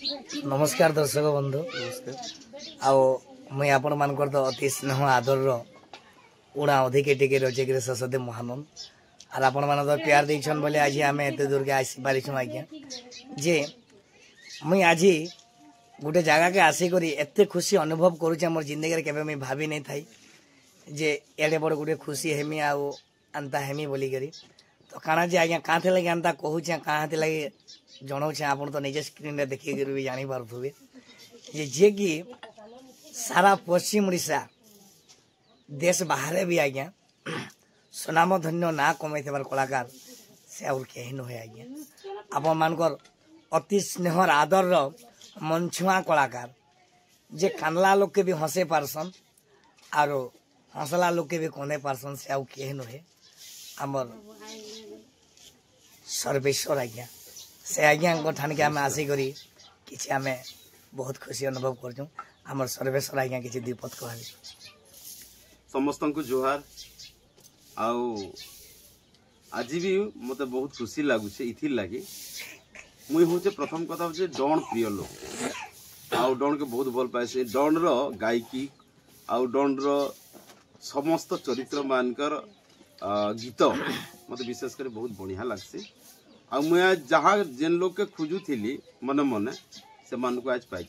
नमस्कार दर्शक बंधु मुई आपण मान तो अति स्नेह आदर उड़ा अधिक टिके रचेक ससदेव महानंद और आपण मान तो प्यार देछन बोले आज आम एत दूर के आसी पारिछुं आज्ञा जे मुई आज गोटे जगह के आसिक एत खुशी अनुभव करुचे मोर जिंदगी केबे मुई भाभी नहीं थाई जे एडे बड़ गोटे खुशी हेमी आउ अंता हेमी बोली करी तो काना जे आज्ञा काथे लगे अंता कहूचे काथे लगे जनाऊे आप तो निजे स्क्रीन देखिए भी जानी पारे जे कि सारा पश्चिम ओडिशा देश बाहर भी आज्ञा सुनाम धन्य ना कमे कलाकार से आउर कहीं नुहे आज्ञा आपण मानकर अति स्नेहर आदर मनछुआ कलाकार जे कानला लोग के भी हंसे पारसन और हंसला लोग के भी कने पारसन से आउ कहीं नुहे आमर सर्वेश्वर आज्ञा से आज्ञा ठान के आम आसिक किसी आम बहुत खुशी अनुभव कर सर्वेश्वर आज्ञा किसी द्विपद कह समस्त को जोहार आज भी मत बहुत खुशी लगुचे इथि लगी मुई हूँ प्रथम कथा हूँ डन प्रिय लोग आउ डन के बहुत भल पाए से डन रो गायकी आउ डन रो समस्त चरित्र मानकर गीत मत विशेष कर बहुत बढ़िया लगसी आ मुझे जहाँ जेन लोग के खोजू थी मन मन से मान को आज पाई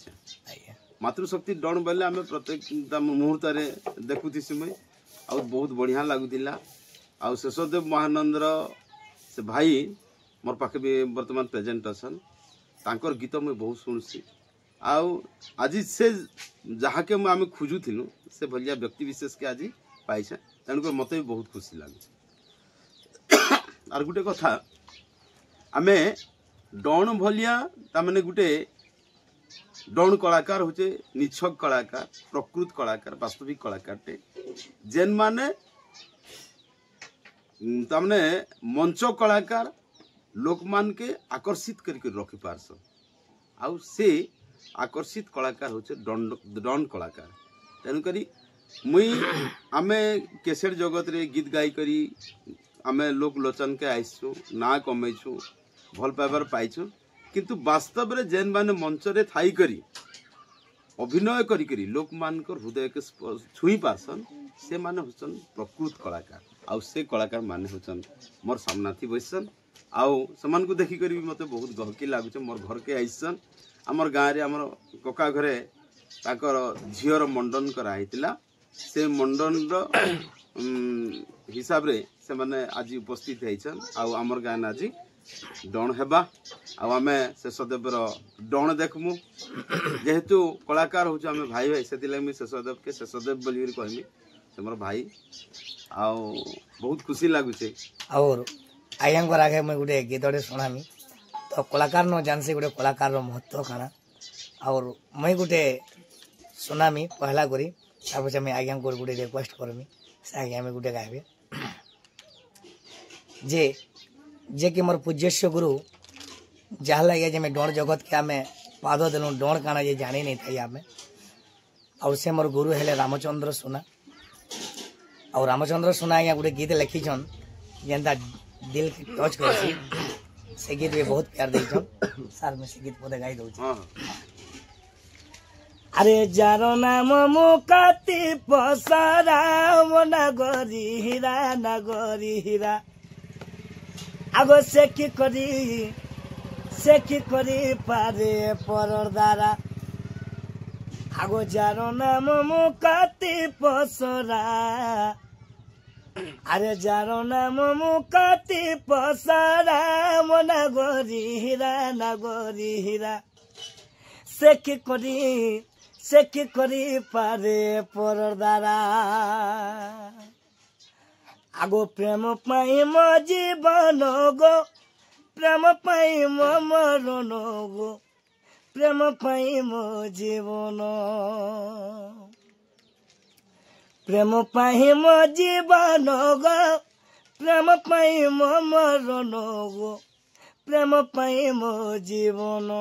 मातृशक्ति डन बेले आम प्रत्येक मुहूर्त देखुसी मुई आ बहुत बढ़िया लगुला आ शेषदेव महानंदर से भाई मोर पाखे भी वर्तमान प्रेजेंट असन तांकर गीत मुई बहुत शुणुसी आज से जहाँ के आम खोजू थिलु से भलिया व्यक्ति विशेष के आज पाई तेणुक मत भी बहुत खुशी लगे आर गोटे कथा आमे डन भलिया तामने गुटे डन कलाकार होचे निछक कलाकार प्रकृत कलाकार वास्तविक कलाकार जेन माने तामने मंच कलाकार लोक मान के आकर्षित करके रखी पारसन आउ से आकर्षित कलाकार होचे डन कलाकार तेणुकरी मुई आमे केसेट जगत रे गीत गाई करी आमे लोक लोचन के आईसु ना कमेछु भल पाइबार पाइछु किंतु वास्तव रे जेन माने मंच रे थाई करी अभिनय करी करी लोक मानकर हृदय के छुई पारसन से माने होचन प्रकृत कलाकार आउ से कलाकार माने होचन मोर सामना थी बसन आउ समान को देखि करी मते बहुत गहकी लागुचे मोर घर के आइसन हमर गाँ रे हमर कका घरे ताकर झियर मंडन करा हितला से मंडन रो हिसाब रे से माने आज उपस्थित हैछन आउ हमर गाँ आज डन हेबा आमे शेषदेव डन देखमु जेहेतु कलाकार हूँ आम भाई भाई से शेषदेव के शेषदेव बोली कहमी से मोर भाई बहुत खुशी लगुचे और आज्ञा आगे मुझे गोटे गीतटे शुणामी तो कलाकार न जानसी गोटे कलाकार महत्व काना और मुई गोटे शुणामी पहला करी तापर मैं आज्ञा को गोटे रिक्वेस्ट करमी से आज्ञा में गोटे गाइबे जे कि मोर पूज्यस्य गुरु जहाँ लगे जे मैं डण जगत के आम पाद देलु डण काना जे जानी नहीं थी आम और से मोर गुरु हेले रामचंद्र सुना और रामचंद्र सुना आज्ञा गोटे गीत लिखीछन जेनता दिल के टच कर से गीत भी बहुत प्यार देछन सर मैं से गीत पदे गाई दउछ अरे जारो नाम मुकाती पसरा नगरी हीरा आगो से की करी पारे परर द्वारा आगो जारो नाम मुकाती पसरा अरे जारो नाम मुकाती पसरा नगरी हीरा से की करी पारे परर द्वारा आगो प्रेम पाई मो जीवन गो प्रेम पाई मो मरण गो प्रेम पाई मो जीवन प्रेम पाई मो जीवन गो प्रेम पाई मो मरण गो प्रेम पाई मो जीवन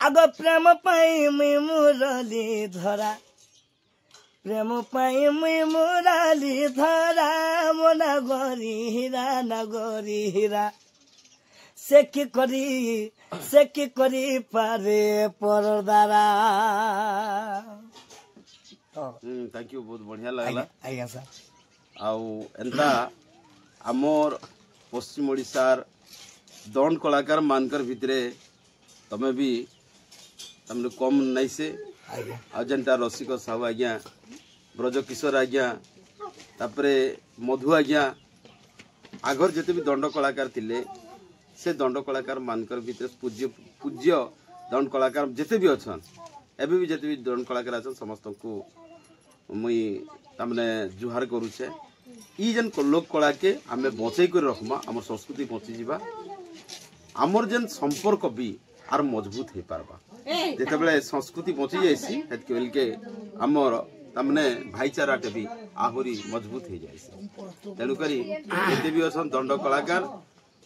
आगो प्रेम पाई मुई मुरली धरा प्रेम पाई मुई मुराली धरा मो नगरी हीरा से कि करी पारे परदारा। थैंक यू बहुत बढ़िया लगला आज्ञा सर आउ एंता आमर पश्चिम ओडिशार दंड कलाकार मानकर भितरे तमे भी तमने कम नहीं से आज्ञा आ जेनटा रसिक साहू आज्ञा ब्रज किशोर आज्ञा तापरे मधु आज्ञा आगर जिते भी दंड कलाकार थिले से दंड कलाकार मानकर भितर पूज्य पूज्य दंड कलाकार जिते भी अच्छा एबे भी जिते भी दंड कलाकार अच्छा समस्त को मुई तमने जुहार करूछे ई जन लोक कला के आमे बचै कर रखमा हमर संस्कृति बचि जीवा हमर जन संपर्क भी आर मजबूत हे पारबा जेते बेले संस्कृति बचि जाइसी हेत केल के हमर तमने भाईचाराटे भी आहुरी मजबूत हो जाए तेणु करी जेते भी असन दंड कलाकार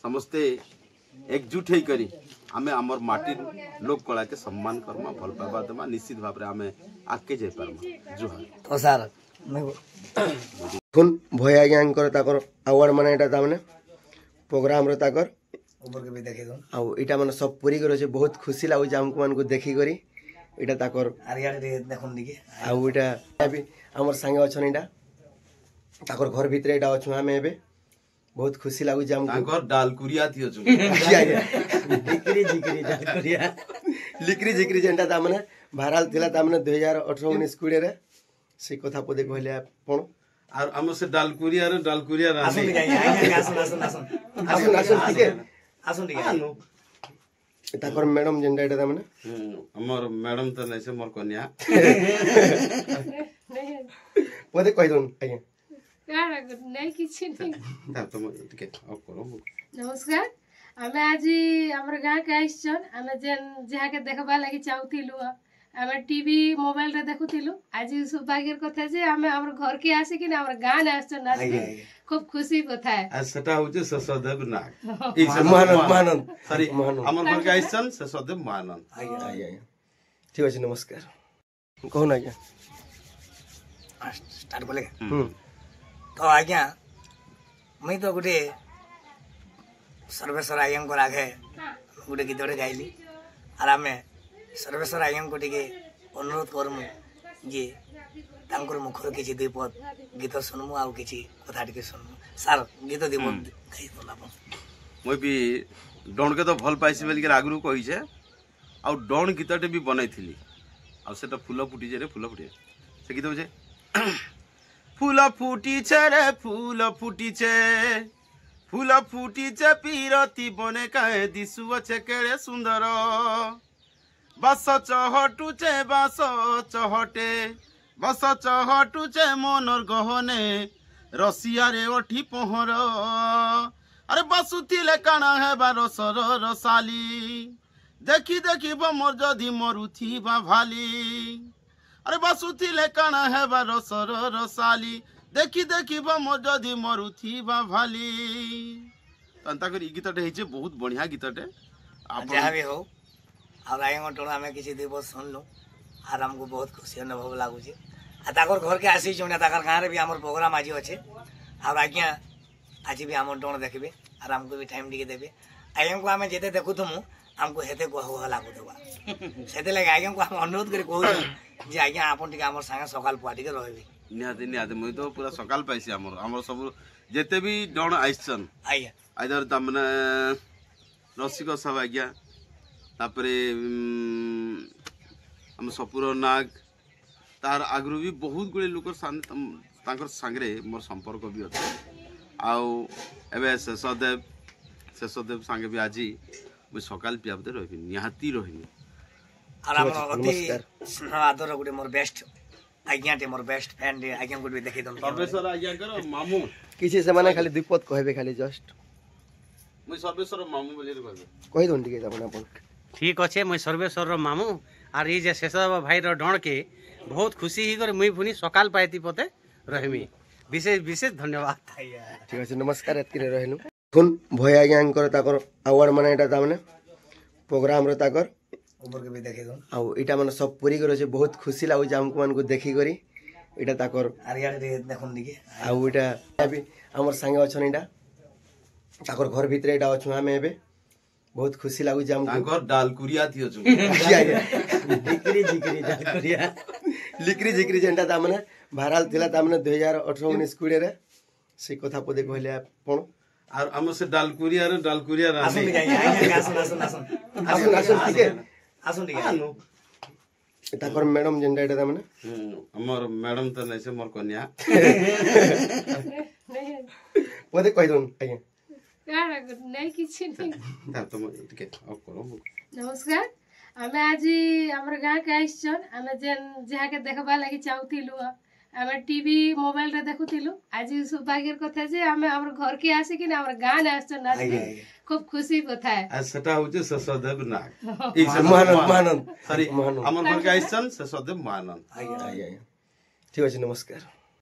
समस्ते एकजुट हो करी आमे हमर माटीर लोक कला के सम्मान करमा भल पाबा देमा निश्चित भाव रे आमे आके जाय पारमा जुहार तो सर फुन भय आज्ञांकर ताकर अवार्ड माने एटा तामने प्रोग्राम रे ताकर ऊपर के भी देखे दो आउ एटा माने सब पूरी करे बहुत खुशी लागु हमको मान को देखि करी एटा ताकर आरिया देखुन दिके आउ एटा भी हमर संगे अछन एटा ताकर घर भितरे एटा अछु हमें एबे बहुत खुशी लागु हमको ताकर डालकुरिया थियो छु लिकरी जिकरी जेंटा तामने भाइराल थिला तामने 2018 19 कुड़े रे से कथा पदे कहले आपण आर हम से डालकुरिया आसुन रानी दिके आसुन ठीक है आसुन दिके ताकर मैडम जेंटा एटा तामने हमर मैडम त नै से मोर कन्या पदे कहि दोन आज्ञा नहीं किसी नहीं ता त म टिके ऑफ करो नमस्कार आमे आज हमर गाँ के आइछन आमे जेन जहा के देखबा लागि चाहतिलु आमे टीवी मोबाइल रे देखुतिलु आज सौभाग्यर कथा जे आमे हमर घर के आसे कि हमर गाँ ने आछन नाच खूब खुशी कथा है आ सेटा होचे ससदेव नाग ई महानंद सॉरी हमर घर के आइसन ससदेव महानंद आज्ञा ठीक अछि नमस्कार कहू ना आज्ञा स्टार्ट बोले तो आज्ञा मुई तो गोटे सर्वेश्वर आज्ञा को आगे गोटे गीतटे गाइली आर आम सर्वेश्वर आज्ञा को टे अनुरोध करमु जे तांकर मुखर किसी दुई पद गीत सुनमु आउ किसी कथा टे सुनमु सार गीत दी पद गाई दो आप मुई भी डण के तो भल पाइसी बेल के आगरू कहि छे आ डण गीतटे भी बनाई थिली आ सेटा फूल फुटी जे रे फूल फुटी से गीत होचे फूल फुटीचे रे फूल फुटीचे फूल फुटीचे पीरती बने काहे दिसुअछे केड़े सुंदर बस चहटुचे बस चहटे बस चहटुचे मनर गहने रसिया रे ओठी पहर अरे बसुथिले काना हेबा रसर रसाली देखी देखी मोर जदि मरुथिबा भाली अरे बसुथिले काना हेबा रसर रसाली देखी देखी मोर जदि मरुथिबा भाली तंता कर गीतटे हेचे बहुत बढ़िया गीतटे जहाँ भी हो और आगे टोल आम किसी दुई बस सुनलु आर आमको बहुत खुशी अनुभव लगुचे ताकर घर के आसी ताकर गाँव में भी आम प्रोग्राम आज अच्छे और आज्ञा आज भी आम टोन देखबे और आमको भी टाइम टिके देवे आज्ञा को आम जिते देखुथमु आमको हेते गह गह लगुवा से लगे आज्ञा को आम अनुरोध कर कहूँ जे आज्ञा आपन टिके आम संगे सकाल पुआ टिके रहबे निहाते निहाते मुई तो पूरा सकाल पाइसी हमर सब जेते भी डण आइछन आज्ञा आइदर तमने रसिक सब आज्ञा तापरे हम सपुर नाग तार आगरू भी बहुत गुड़े लोकर सांगरे मोर संपर्क भी अच्छे आउ एबे शेषदेव सांगे भी आज मुझे सकाल पियाबते रही निहाती रही और हम अति आदर गोटे मोर बेस्ट आज्ञाटे मोर बेस्ट फ्रेंड आज्ञा को भी देखि दम सर्वेश्वर आज्ञा कर मामू किसी से माने खाली दुई पद कहबे खाली जस्ट मुझे सर्वेश्वर मामू बोली कहबे कहि दोन टिके अपन ठीक अच्छे मुई सर्वेश्वर मामू आर ये शेषदेव भाई डण के बहुत खुशी ही कर मुई पुनी सकाल पाइती पते रहमी विशेष विशेष धन्यवाद ठीक अछि नमस्कार एतके रहनु फुन भय आज्ञांकर ताकर अवार्ड माने एटा तामने प्रोग्राम रे ताकर ऊपर के भी देखे दो आउ एटा माने सब पूरी करे बहुत खुशी लागु हमको मान को देखि करी एटा ताकर आरिया देखुन दिके आउ एटा भी हमर संगे अछन एटा ताकर घर भितरे एटा अछु हमें एबे बहुत खुशी लाଗୁଛି ଆମକୁ ତାଙ୍କର ଡାଲକୁରିଆ ଥିଅଛୁ ଆଜ୍ଞା ଆଜ୍ଞା ଝିକିରି ଝିକିରି ଝାଲକୁରିଆ লিক্রি ঝিক্রি যেটা তাମାନେ ভাইরাল ଥିଲା ତାମାନେ 2018 19 20 ରେ ସେ କଥା ପଦେ କହିଲେ ଆପଣ আর আমার সে ডালকুরিয়া আসুন রাঁধি ଟିକେ ଆଜ୍ଞା ଆସୁନ ଆସୁନ ଆସୁନ ଆସୁନ ଆସୁନ ଟିକେ ଆସୁନ ଟିକେ আনো। ତାଙ୍କର ମ୍ୟାଡମ ଯେନ୍ଟା ଏଟା ତାମାନେ আমার ম্যাডাম তো নাই সে মোর কন্যা ପଦେ କହିଦଉନ ଆଜ୍ଞା କାଣା ନାଇଁ କିଛି ନାଇଁ তার তো টিকে অফ করো ନମସ୍କାର ଆମେ ଆଜି ଆମର ଗାଁକେ ଆସିଛନ୍ ଆମେ ଯେନ୍ ଯାହାକେ ଦେଖବା ଲାଗି ଚାହୁଁଥିଲୁ ଆମେ ଟିଭି ମୋବାଇଲରେ ଦେଖୁଥିଲୁ ଆଜି ସୌଭାଗ୍ୟର କଥା যে ଆମେ ଆମର ଘରକେ ଆସିକିନା ଆମର ଗାଁରେ ଆସିଛନ୍ ଆଜ୍ଞା, ଆଜ୍ଞା। খুব খুশি কথা আর সেটা হচ্ছে শেষদেব নাগ ମହାନନ୍ଦ সরি মহানন্দ আমার ঘরকে আইসছেন শেষদেব মহানন্দ ଆଜ୍ଞା ଆଜ୍ଞା ଆଜ୍ଞା ଠିକ ଅଛି ନମସ୍କାର